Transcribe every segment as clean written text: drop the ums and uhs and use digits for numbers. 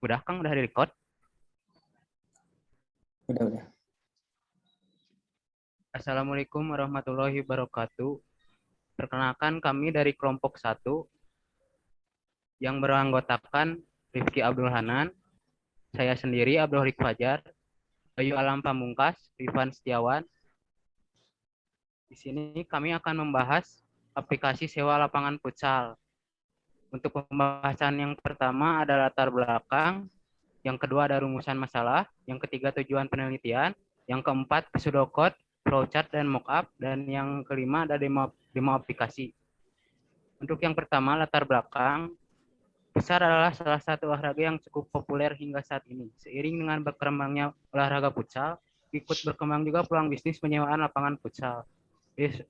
Udah Kang, udah di-record? Udah. Assalamualaikum warahmatullahi wabarakatuh. Perkenalkan kami dari kelompok 1 yang beranggotakan Rifki Abdul Hanan, saya sendiri Abdul Rik Fajar, Bayu Alam Pamungkas, Rifan Setiawan. Di sini kami akan membahas aplikasi sewa lapangan futsal. Untuk pembahasan yang pertama ada latar belakang, yang kedua ada rumusan masalah, yang ketiga tujuan penelitian, yang keempat pseudocode, flowchart dan mockup, dan yang kelima ada demo aplikasi. Untuk yang pertama latar belakang, futsal adalah salah satu olahraga yang cukup populer hingga saat ini. Seiring dengan berkembangnya olahraga futsal, ikut berkembang juga peluang bisnis penyewaan lapangan futsal.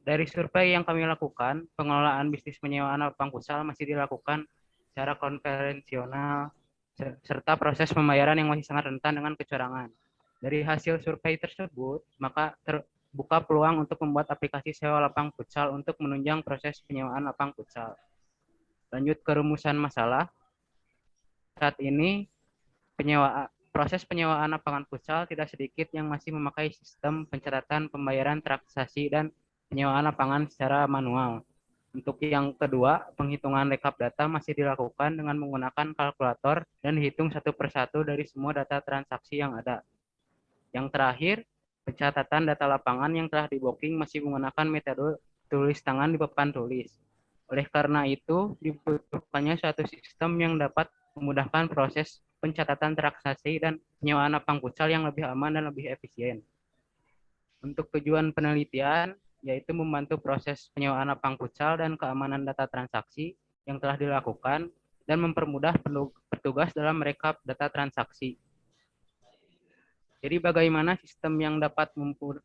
Dari survei yang kami lakukan, pengelolaan bisnis penyewaan lapangan futsal masih dilakukan secara konvensional serta proses pembayaran yang masih sangat rentan dengan kecurangan. Dari hasil survei tersebut, maka terbuka peluang untuk membuat aplikasi sewa lapangan futsal untuk menunjang proses penyewaan lapangan futsal. Lanjut ke rumusan masalah. Saat ini proses penyewaan lapangan futsal tidak sedikit yang masih memakai sistem pencatatan pembayaran transaksi dan penyewaan lapangan secara manual. Untuk yang kedua, penghitungan rekap data masih dilakukan dengan menggunakan kalkulator dan dihitung satu persatu dari semua data transaksi yang ada. Yang terakhir, pencatatan data lapangan yang telah di-booking masih menggunakan metode tulis tangan di papan tulis. Oleh karena itu, dibutuhkannya suatu sistem yang dapat memudahkan proses pencatatan transaksi dan penyewaan lapangan futsal yang lebih aman dan lebih efisien. Untuk tujuan penelitian, yaitu membantu proses penyewaan lapangan futsal dan keamanan data transaksi yang telah dilakukan dan mempermudah petugas dalam merekap data transaksi. Jadi bagaimana sistem yang dapat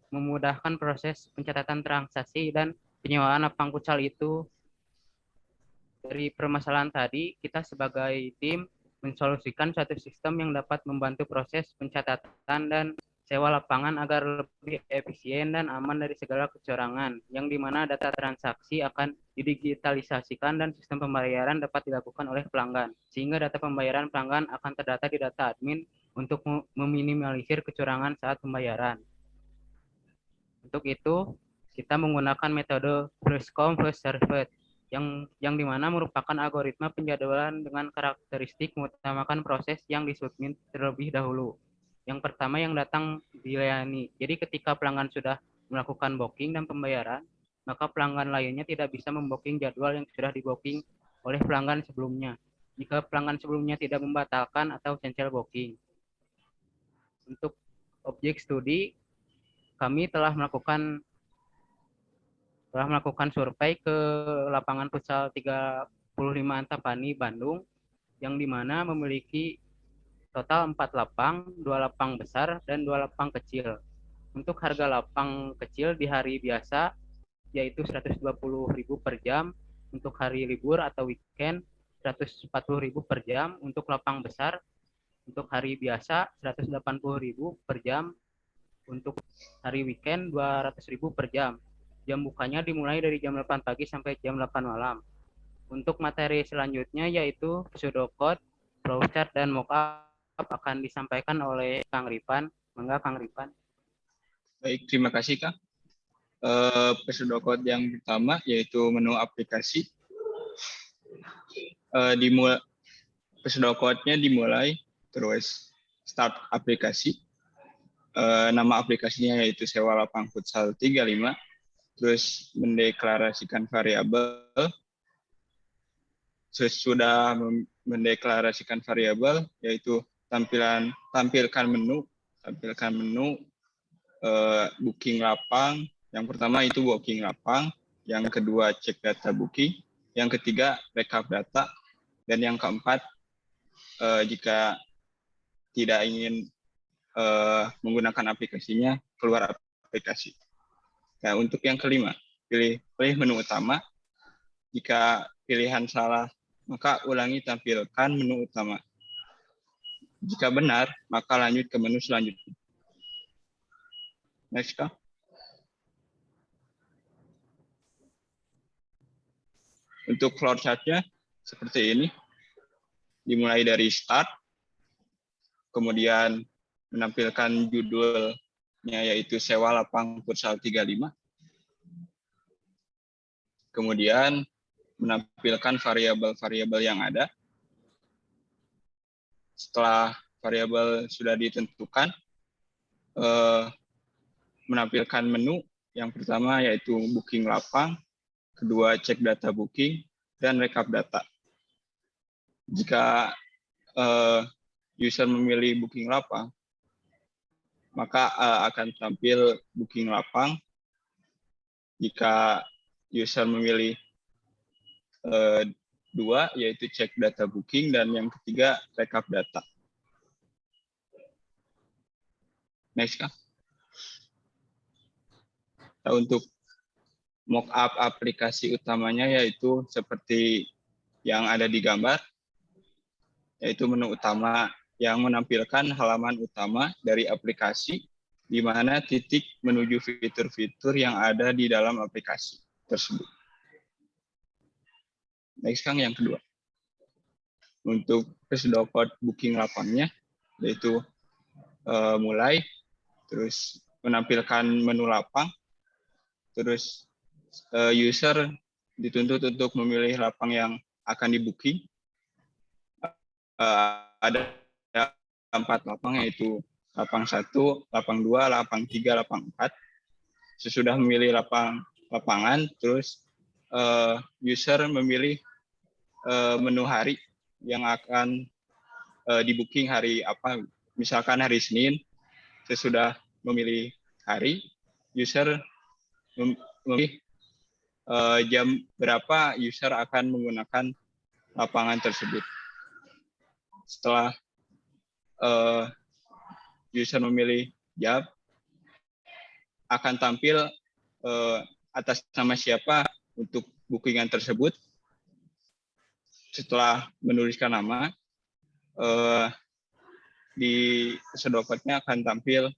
memudahkan proses pencatatan transaksi dan penyewaan lapangan futsal itu? Dari permasalahan tadi, kita sebagai tim mensolusikan suatu sistem yang dapat membantu proses pencatatan dan sewa lapangan agar lebih efisien dan aman dari segala kecurangan, yang dimana data transaksi akan didigitalisasikan dan sistem pembayaran dapat dilakukan oleh pelanggan, sehingga data pembayaran pelanggan akan terdata di data admin untuk meminimalisir kecurangan saat pembayaran. Untuk itu, kita menggunakan metode first come first served, yang dimana merupakan algoritma penjadwalan dengan karakteristik mengutamakan proses yang disubmit terlebih dahulu. Yang pertama yang datang dilayani. Jadi ketika pelanggan sudah melakukan booking dan pembayaran, maka pelanggan lainnya tidak bisa membooking jadwal yang sudah dibooking oleh pelanggan sebelumnya. Jika pelanggan sebelumnya tidak membatalkan atau cancel booking. Untuk objek studi, kami telah melakukan survei ke lapangan futsal 35 Antapani, Bandung, yang dimana memiliki total 4 lapang, 2 lapang besar, dan 2 lapang kecil. Untuk harga lapang kecil di hari biasa, yaitu 120.000 per jam, untuk hari libur atau weekend, 140.000 per jam, untuk lapang besar, untuk hari biasa, 180.000 per jam, untuk hari weekend, 200.000 per jam. Jam bukanya dimulai dari jam 8 pagi sampai jam 8 malam. Untuk materi selanjutnya yaitu pseudocode, flowchart, dan mockup akan disampaikan oleh Kang Rifan. Mangga Kang Rifan. Baik, terima kasih Kang. Pseudocode yang pertama yaitu menu aplikasi. Pseudocode-nya dimulai terus start aplikasi. Nama aplikasinya yaitu sewa lapang futsal 35. Terus mendeklarasikan variabel. Sesudah mendeklarasikan variabel yaitu tampilkan menu booking lapang. Yang pertama itu booking lapang, yang kedua cek data booking, yang ketiga rekap data, dan yang keempat jika tidak ingin menggunakan aplikasinya, keluar aplikasi. Nah, untuk yang kelima, pilih menu utama. Jika pilihan salah, maka ulangi tampilkan menu utama. Jika benar, maka lanjut ke menu selanjutnya. Next, Kak. Untuk flow chart-nya seperti ini. Dimulai dari start, kemudian menampilkan judulnya yaitu sewa lapang futsal 35. Kemudian menampilkan variabel-variabel yang ada. Setelah variabel sudah ditentukan, menampilkan menu. Yang pertama yaitu booking lapang, kedua cek data booking, dan rekap data. Jika user memilih booking lapang, maka akan tampil booking lapang. Jika user memilih dua, yaitu cek data booking, dan yang ketiga rekap data. Next, Kak. Nah, untuk mockup aplikasi utamanya yaitu seperti yang ada di gambar, yaitu menu utama yang menampilkan halaman utama dari aplikasi, di mana titik menuju fitur-fitur yang ada di dalam aplikasi tersebut. Next, Kang, yang kedua. Untuk code booking lapangnya, yaitu mulai, terus menampilkan menu lapang, terus user dituntut untuk memilih lapang yang akan di-booking. Ada 4 lapang, yaitu lapang 1, lapang 2, lapang 3, lapang 4. Sesudah memilih lapangan, terus user memilih menu hari yang akan di-booking hari apa. Misalkan hari Senin, sesudah memilih hari, user memilih jam berapa user akan menggunakan lapangan tersebut. Setelah user memilih jam, akan tampil atas nama siapa untuk bookingan tersebut. Setelah menuliskan nama, di sedoketnya akan tampil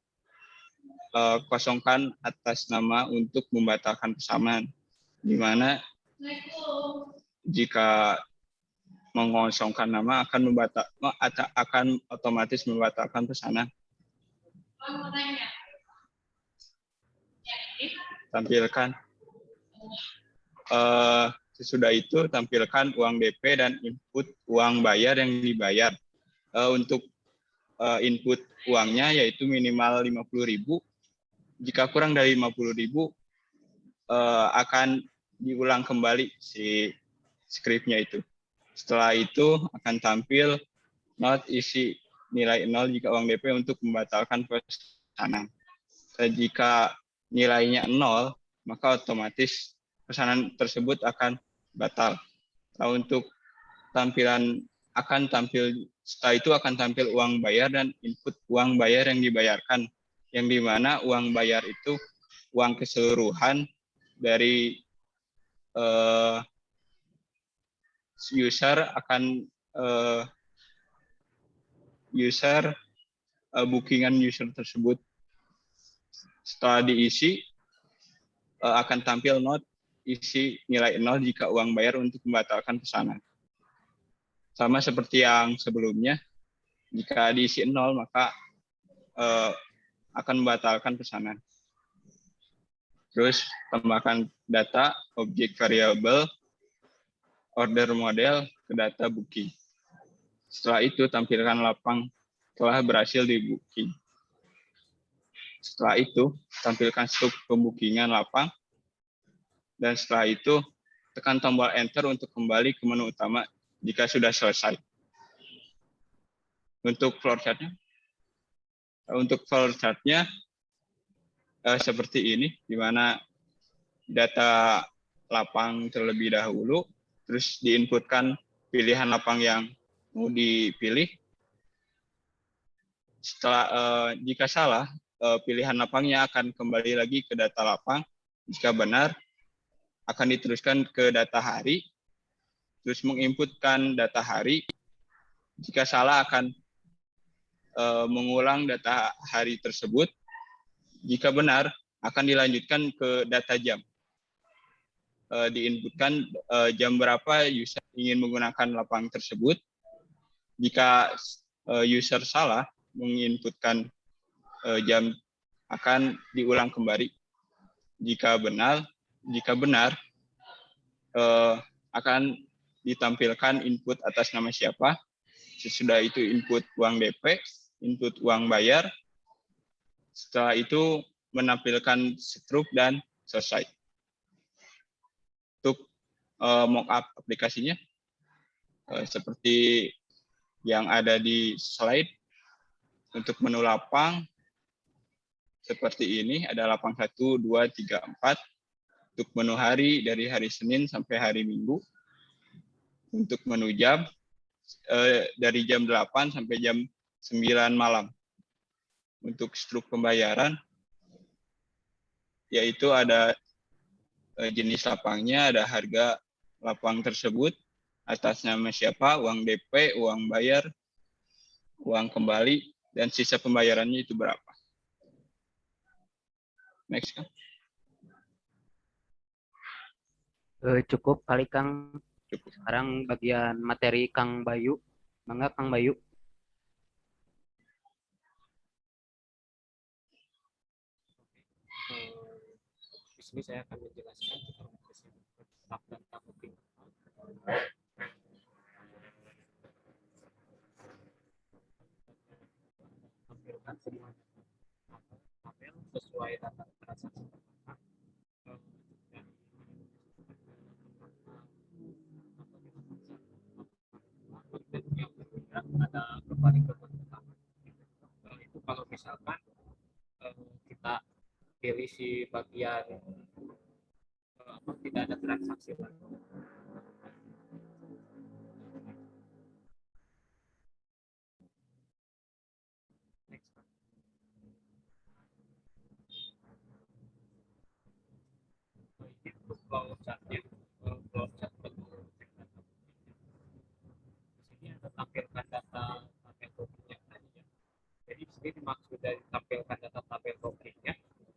kosongkan atas nama untuk membatalkan pesanan, di mana jika mengosongkan nama akan otomatis membatalkan pesanan. Tampilkan sesudah itu tampilkan uang DP dan input uang bayar yang dibayar. Untuk input uangnya yaitu minimal 50.000. Jika kurang dari 50.000 akan diulang kembali si skripnya itu. Setelah itu akan tampil not isi nilai 0 jika uang DP untuk membatalkan pesanan. Jika nilainya 0, maka otomatis pesanan tersebut akan batal. Nah, untuk tampilan setelah itu akan tampil uang bayar dan input uang bayar yang dibayarkan, yang dimana uang bayar itu uang keseluruhan dari bookingan user tersebut. Setelah diisi akan tampil not isi nilai 0 jika uang bayar untuk membatalkan pesanan. Sama seperti yang sebelumnya, jika diisi 0 maka akan membatalkan pesanan. Terus tambahkan data, objek variabel, order model ke data booking. Setelah itu tampilkan lapang telah berhasil di booking. Setelah itu tampilkan struk pembookingan lapang. Dan setelah itu tekan tombol enter untuk kembali ke menu utama jika sudah selesai. Untuk flow chart-nya seperti ini, di mana data lapang terlebih dahulu, terus diinputkan pilihan lapang yang mau dipilih. Setelah jika salah, pilihan lapangnya akan kembali lagi ke data lapang. Jika benar, akan diteruskan ke data hari, terus menginputkan data hari. Jika salah akan mengulang data hari tersebut. Jika benar, akan dilanjutkan ke data jam. Diinputkan jam berapa user ingin menggunakan lapang tersebut. Jika user salah, menginputkan jam akan diulang kembali. Jika benar akan ditampilkan input atas nama siapa. Sesudah itu input uang DP, input uang bayar. Setelah itu menampilkan struk dan selesai. Untuk mockup aplikasinya seperti yang ada di slide. Untuk menu lapang seperti ini, ada lapang 1, 2, 3, 4. Untuk menu hari dari hari Senin sampai hari Minggu. Untuk menu jam dari jam 8 sampai jam 9 malam. Untuk struk pembayaran yaitu ada jenis lapangnya, ada harga lapang tersebut, atas nama siapa, uang DP, uang bayar, uang kembali, dan sisa pembayarannya itu berapa. Next. Cukup kali Kang. Cukup. Sekarang bagian materi Kang Bayu. Mangga Kang Bayu. Di sini saya akan menjelaskan tentang data booking. Tampilkan semua tabel sesuai data transaksi pertama. Dan yang ketiga ada kembali ke menu utama. Itu kalau misalkan kita pilih si bagian tidak ada transaksi lagi. Ini untuk flow chartnya, flow chart bentuk di sini ada tampilkan data tabel bookingnya tadi ya. Jadi di sini dimaksud dari tampilkan data tabel bookingnya,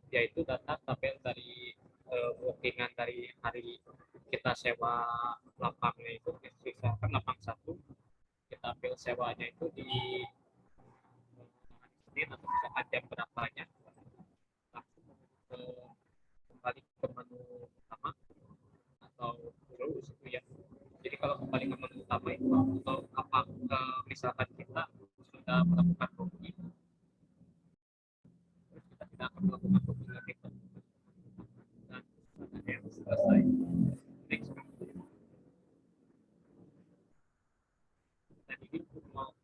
yaitu data tabel dari bookingan dari hari kita sewa lapangnya itu, misalkan lapang 1, kita ambil sewanya itu di hari Senin atau misalkan jam berapanya, langsung kembali ke menu utama atau terus itu ya. Jadi kalau kembali ke menu utama itu atau apa misalkan kita sudah melakukan booking, terus kita tidak akan melakukan booking lagi dan selesai. Next. Dan ini mau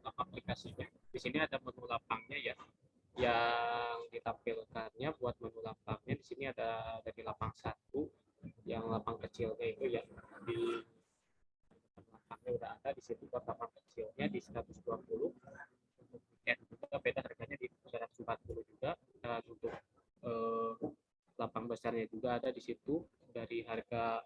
aplikasinya. Di sini ada menu lapangnya ya. Yang ditampilkannya buat menu lapangnya di sini ada dari lapang 1 yang lapang kecilnya itu ya, di lapangnya udah ada di situ buat lapang kecilnya di 120. Untuk weekend juga beda harganya di 140 juga, dan untuk lapang besarnya juga ada di situ dari harga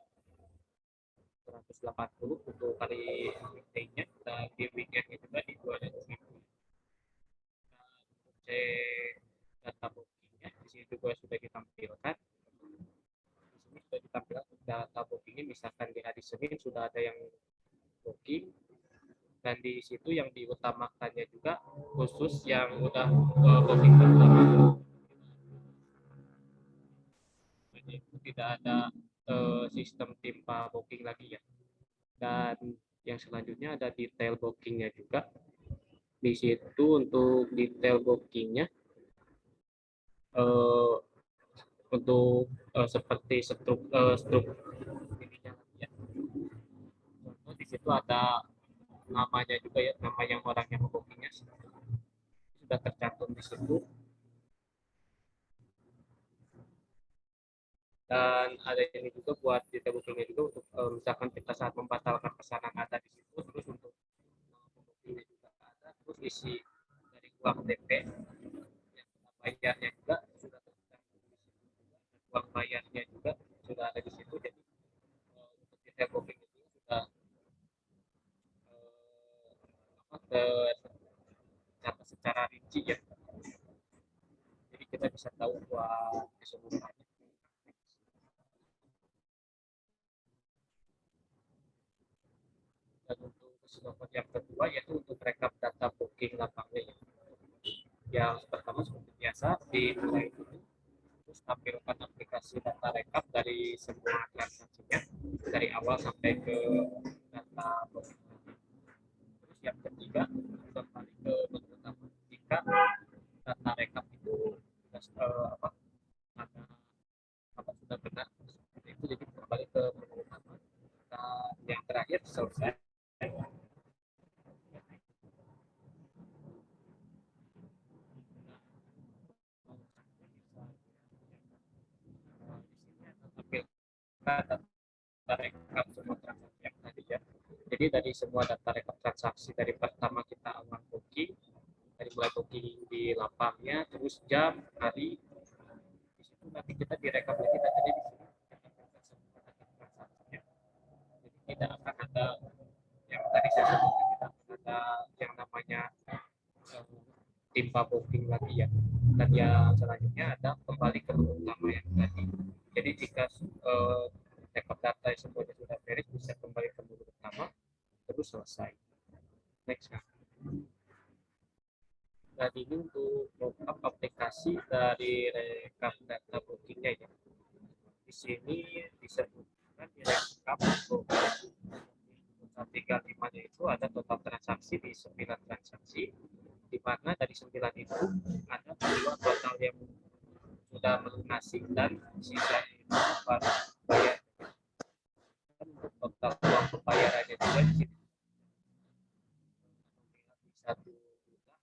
180 untuk hari weekday-nya, dan di weekend-nya juga di 200.000. C data bookingnya di sini juga sudah ditampilkan. Di sini sudah ditampilkan data bookingnya, misalkan di hari Senin sudah ada yang booking, dan di situ yang diutamakannya juga khusus yang udah booking pertama. Jadi tidak ada sistem timpa booking lagi ya. Dan yang selanjutnya ada detail bookingnya juga. Di situ untuk detail bookingnya untuk seperti struk ininya ya. Contoh di situ ada namanya juga ya, nama yang orang yang bookingnya sudah tercantum di situ. Dan ada ini juga buat detail bookingnya juga untuk misalkan kita saat membatalkan pesanan ada di situ, terus untuk bookingnya juga ada, terus isi dari uang DP yang bayarnya juga sudah tercantum di situ juga, dan uang bayarnya juga sudah ada di situ. Jadi untuk detail booking itu sudah tercatat secara rinci ya. Jadi kita bisa tahu buat keseluruhannya. Dan untuk keseluruhan yang kedua yaitu untuk rekap data booking lapang Yang pertama seperti biasa dimulai dulu, terus tampilkan aplikasi data rekap dari semua transaksinya dari awal sampai ke data booking. Terus yang ketiga kembali ke menu utama jika data rekap itu apa ada apa sudah benar seperti itu, jadi kembali ke menu utama. Dan yang terakhir selesai. Data rekap semua transaksi yang tadi ya. Jadi dari semua data rekap transaksi dari pertama kita awal booking, dari mulai booking di lapangnya, terus jam, hari, di situ nanti kita direkap lagi datanya di sini. Jadi tidak akan ada yang tadi saya sebutkan, tidak akan ada yang namanya timpa booking lagi ya. Dan yang selanjutnya ada kembali ke menu utama yang tadi. Jadi jika rekap data semuanya sudah beres, bisa kembali ke menu utama, terus selesai. Next kan. Dan ini untuk lookup aplikasi dari rekap data bookingnya ya. Di sini disebutkan di rekap booking 135-nya itu ada total transaksi di 9 transaksi, di mana dari 9 itu ada 2 total yang sudah melunasi dan sisa itu baru bayar. Untuk total uang pembayarannya juga di sini satu juta.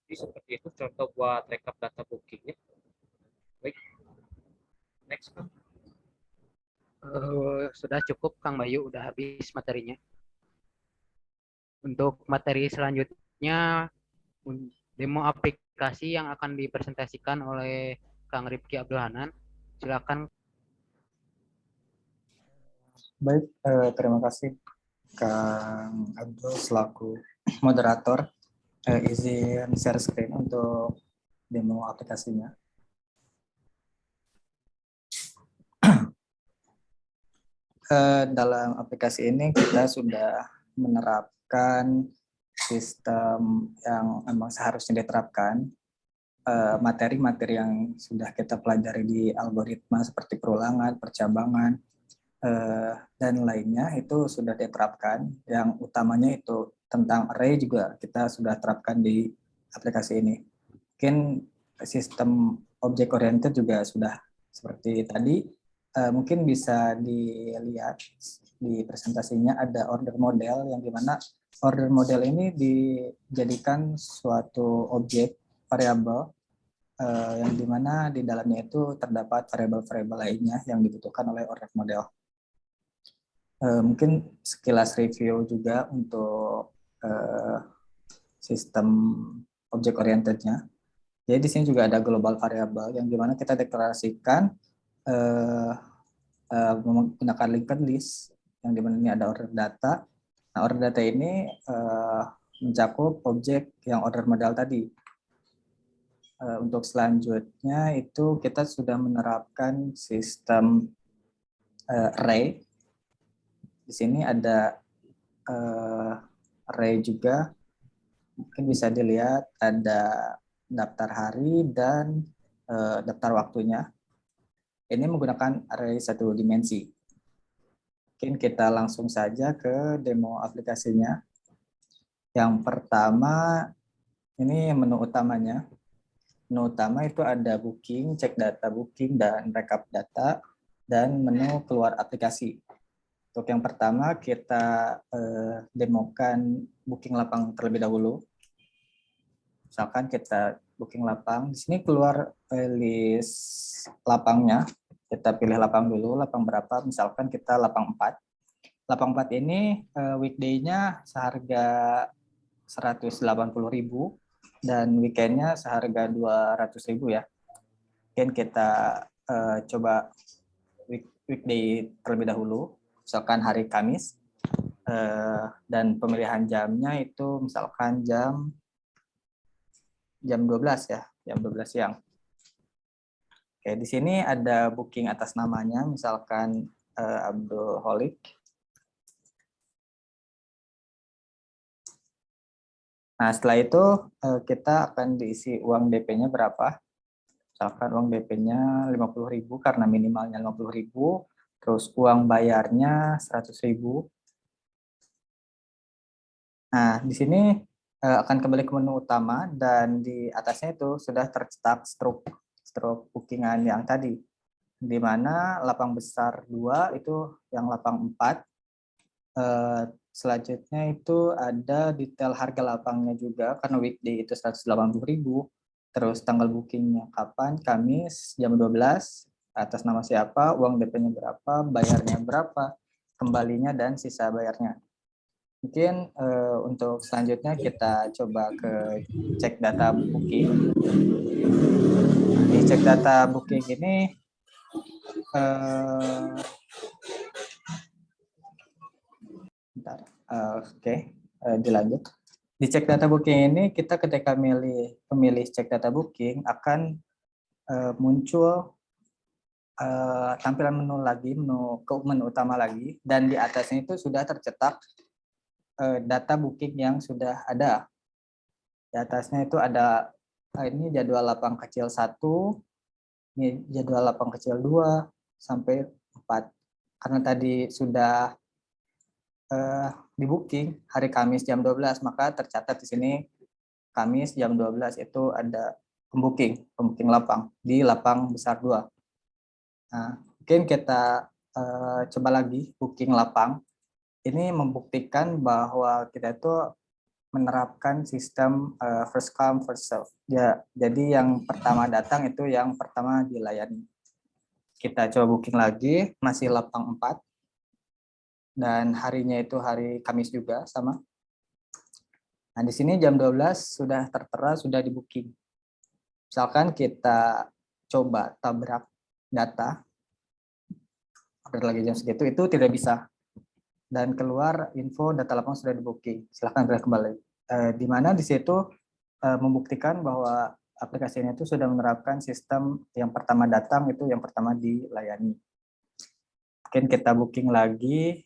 Jadi seperti itu contoh buat rekap data bookingnya. Baik, next kan. Sudah cukup Kang Bayu, udah habis materinya. Untuk materi selanjutnya, demo aplikasi yang akan dipresentasikan oleh Kang Rifki Abdul Hanan. Silakan. Baik, terima kasih Kang Abdul selaku moderator. Izin share screen untuk demo aplikasinya. Dalam aplikasi ini kita sudah menerapkan sistem yang memang seharusnya diterapkan, materi-materi yang sudah kita pelajari di algoritma seperti perulangan, percabangan, dan lainnya itu sudah diterapkan. Yang utamanya itu tentang array juga kita sudah terapkan di aplikasi ini. Mungkin sistem object oriented juga sudah seperti tadi. Mungkin bisa dilihat di presentasinya ada order model, yang dimana order model ini dijadikan suatu objek variabel yang dimana di dalamnya itu terdapat variabel-variabel lainnya yang dibutuhkan oleh order model. Mungkin sekilas review juga untuk sistem object orientednya. Jadi di sini juga ada global variable yang dimana kita deklarasikan menggunakan linked list, yang dimana ini ada order data. Nah, order data ini mencakup objek yang order model tadi. Untuk selanjutnya itu kita sudah menerapkan sistem array. Di sini ada array juga, mungkin bisa dilihat ada daftar hari dan daftar waktunya. Ini menggunakan array satu dimensi. Mungkin kita langsung saja ke demo aplikasinya. Yang pertama, ini menu utamanya. Menu utama itu ada booking, cek data booking, dan rekap data, dan menu keluar aplikasi. Untuk yang pertama, kita demokan booking lapang terlebih dahulu. Misalkan kita booking lapang, di sini keluar list lapangnya. Kita pilih lapang dulu, lapang berapa, misalkan kita lapang 4. Lapang 4 ini weekday-nya seharga 180.000 dan weekend-nya seharga 200.000 ya. Mungkin kita coba weekday terlebih dahulu, misalkan hari Kamis, dan pemilihan jamnya itu misalkan jam 12 ya, jam 12 siang. Oke, di sini ada booking atas namanya, misalkan Abdul Holik. Nah, setelah itu kita akan diisi uang DP-nya berapa. Misalkan uang DP-nya 50.000 karena minimalnya 50.000, terus uang bayarnya 100.000. Nah, di sini akan kembali ke menu utama dan di atasnya itu sudah tercetak stroke bookingan yang tadi, di mana lapang besar 2 itu yang lapang 4. Selanjutnya itu ada detail harga lapangnya juga, karena weekday itu 180.000. Terus tanggal bookingnya kapan, Kamis jam 12, atas nama siapa, uang DP-nya berapa, bayarnya berapa, kembalinya, dan sisa bayarnya. Mungkin untuk selanjutnya kita coba ke cek data booking. Di cek data booking ini bentar, dilanjut. Di cek data booking ini kita ketika memilih cek data booking akan muncul tampilan menu lagi, menu utama lagi, dan di atasnya itu sudah tercetak data booking yang sudah ada. Di atasnya itu ada ini jadwal lapang kecil 1, ini jadwal lapang kecil 2 sampai 4. Karena tadi sudah di booking hari Kamis jam 12, maka tercatat di sini Kamis jam 12 itu ada pembooking lapang di lapang besar 2. Nah, mungkin kita coba lagi booking lapang. Ini membuktikan bahwa kita itu menerapkan sistem first come first serve. Ya, jadi yang pertama datang itu yang pertama dilayani. Kita coba booking lagi, masih lapang 4. Dan harinya itu hari Kamis juga sama. Nah, di sini jam 12 sudah tertera, sudah di booking. Misalkan kita coba tabrak data, order lagi jam segitu, itu tidak bisa. Dan keluar info data lapang sudah di booking. Silahkan kembali. Di mana di situ membuktikan bahwa aplikasinya itu sudah menerapkan sistem yang pertama datang itu yang pertama dilayani. Mungkin kita booking lagi.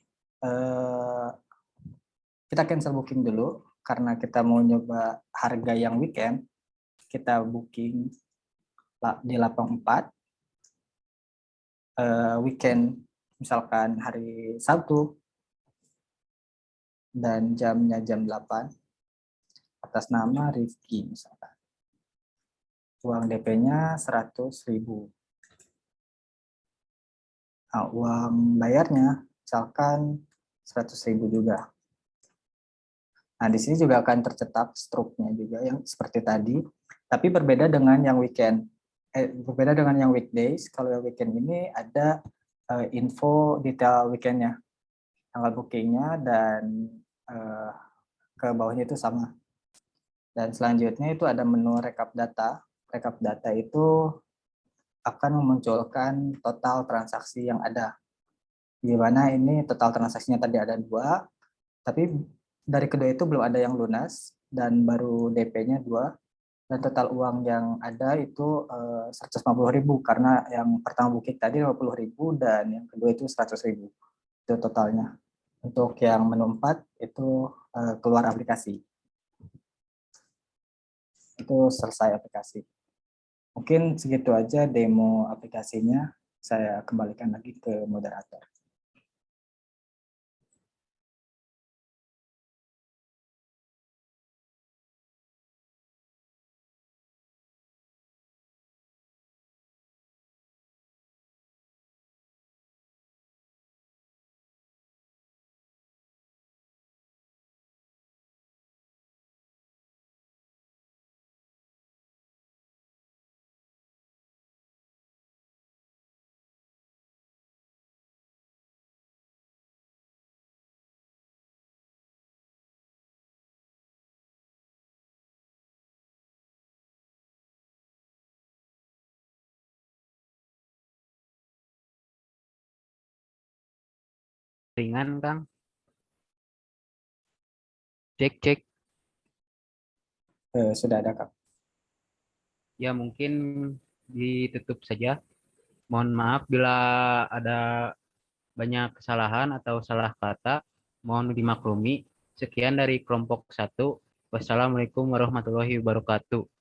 Kita cancel booking dulu karena kita mau nyoba harga yang weekend. Kita booking di lapang 4. Weekend misalkan hari Sabtu dan jamnya jam 8 atas nama Rifki misalkan. Uang DP-nya 100.000. Nah, uang bayarnya misalkan 100.000 juga. Nah, di sini juga akan tercetak stroke-nya juga yang seperti tadi, tapi berbeda dengan yang weekend. Berbeda dengan yang weekdays. Kalau yang weekend ini ada info detail weekendnya, tanggal bookingnya, dan ke bawahnya itu sama. Dan selanjutnya itu ada menu rekap data. Rekap data itu akan memunculkan total transaksi yang ada. Di mana ini total transaksinya tadi ada 2, tapi dari kedua itu belum ada yang lunas dan baru DP-nya 2, dan total uang yang ada itu 150.000 karena yang pertama booking tadi 50.000 dan yang kedua itu 100.000. Itu totalnya. Untuk yang menu 4 itu keluar aplikasi. Itu selesai aplikasi. Mungkin segitu aja demo aplikasinya. Saya kembalikan lagi ke moderator. Ringan, Kang. Cek. Sudah ada, Kak. Ya, mungkin ditutup saja. Mohon maaf bila ada banyak kesalahan atau salah kata. Mohon dimaklumi. Sekian dari kelompok 1. Wassalamualaikum warahmatullahi wabarakatuh.